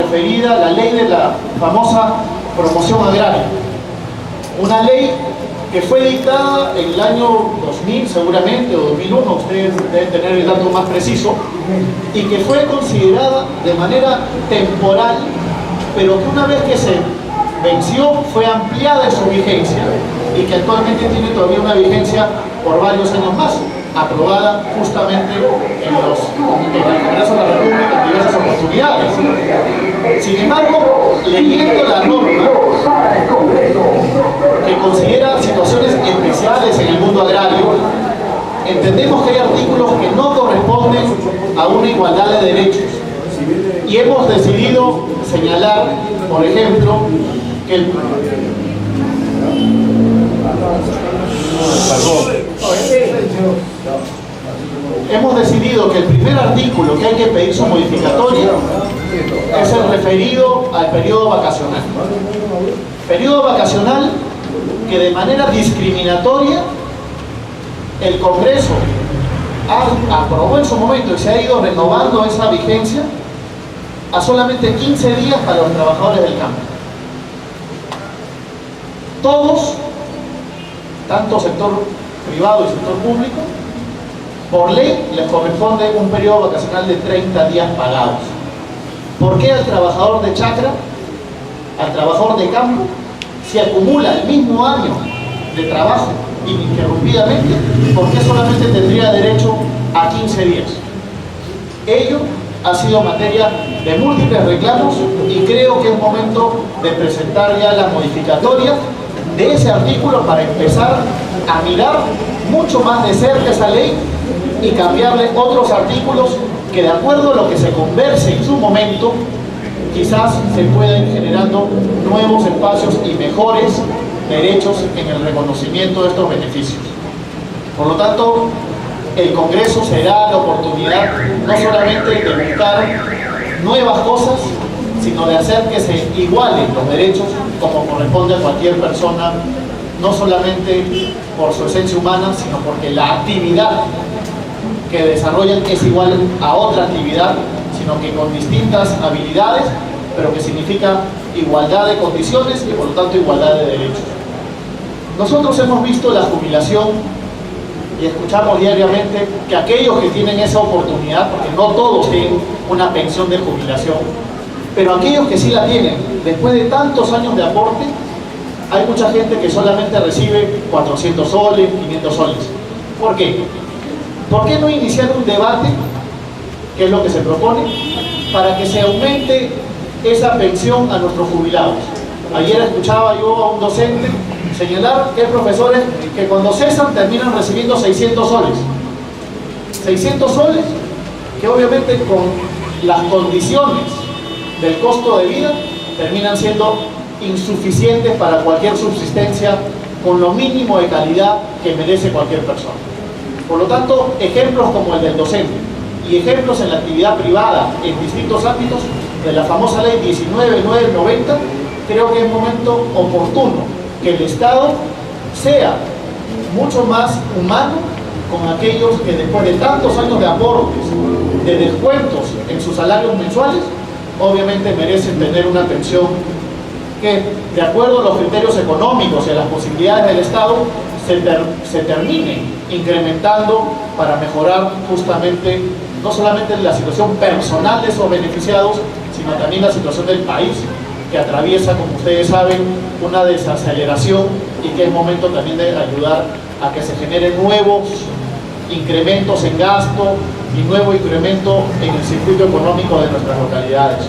referida a la ley de la famosa promoción agraria. Una ley que fue dictada en el año 2000 seguramente, o 2001, ustedes deben tener el dato más preciso, y que fue considerada de manera temporal, pero que una vez que se venció fue ampliada en su vigencia y que actualmente tiene todavía una vigencia por varios años más, aprobada justamente en el Congreso de la República en diversas oportunidades. Sin embargo, leyendo la norma, que considera situaciones especiales en el mundo agrario, entendemos que hay artículos que no corresponden a una igualdad de derechos. Y hemos decidido señalar, por ejemplo, que hemos decidido que el primer artículo que hay que pedir su modificatoria es el referido al periodo vacacional. Periodo vacacional que de manera discriminatoria el Congreso aprobó en su momento y se ha ido renovando esa vigencia a solamente 15 días para los trabajadores del campo. Todos, tanto sector privado y sector público, por ley les corresponde un periodo vacacional de 30 días pagados. ¿Por qué al trabajador de chacra, al trabajador de campo, se acumula el mismo año de trabajo ininterrumpidamente? ¿Por qué solamente tendría derecho a 15 días? Ello ha sido materia de múltiples reclamos y creo que es momento de presentar ya la modificatoria de ese artículo para empezar a mirar mucho más de cerca esa ley y cambiarle otros artículos que, de acuerdo a lo que se converse en su momento, quizás se puedan ir generando nuevos espacios y mejores derechos en el reconocimiento de estos beneficios. Por lo tanto, el Congreso será la oportunidad no solamente de buscar nuevas cosas, sino de hacer que se igualen los derechos como corresponde a cualquier persona, no solamente por su esencia humana, sino porque la actividad que desarrollan es igual a otra actividad, sino que con distintas habilidades, pero que significa igualdad de condiciones y por lo tanto igualdad de derechos. Nosotros hemos visto la jubilación y escuchamos diariamente que aquellos que tienen esa oportunidad, porque no todos tienen una pensión de jubilación, pero aquellos que sí la tienen, después de tantos años de aporte, hay mucha gente que solamente recibe 400 soles, 500 soles. ¿Por qué? ¿Por qué no iniciar un debate, que es lo que se propone, para que se aumente esa pensión a nuestros jubilados? Ayer escuchaba yo a un docente señalar que hay profesores que cuando cesan terminan recibiendo 600 soles. 600 soles que obviamente con las condiciones del costo de vida terminan siendo insuficientes para cualquier subsistencia con lo mínimo de calidad que merece cualquier persona. Por lo tanto, ejemplos como el del docente y ejemplos en la actividad privada en distintos ámbitos de la famosa ley 19.990, creo que es momento oportuno que el Estado sea mucho más humano con aquellos que después de tantos años de aportes, de descuentos en sus salarios mensuales, obviamente merecen tener una pensión que, de acuerdo a los criterios económicos y a las posibilidades del Estado, se termine incrementando para mejorar justamente no solamente la situación personal de esos beneficiados, sino también la situación del país, que atraviesa, como ustedes saben, una desaceleración y que es momento también de ayudar a que se generen nuevos incrementos en gasto y nuevo incremento en el circuito económico de nuestras localidades.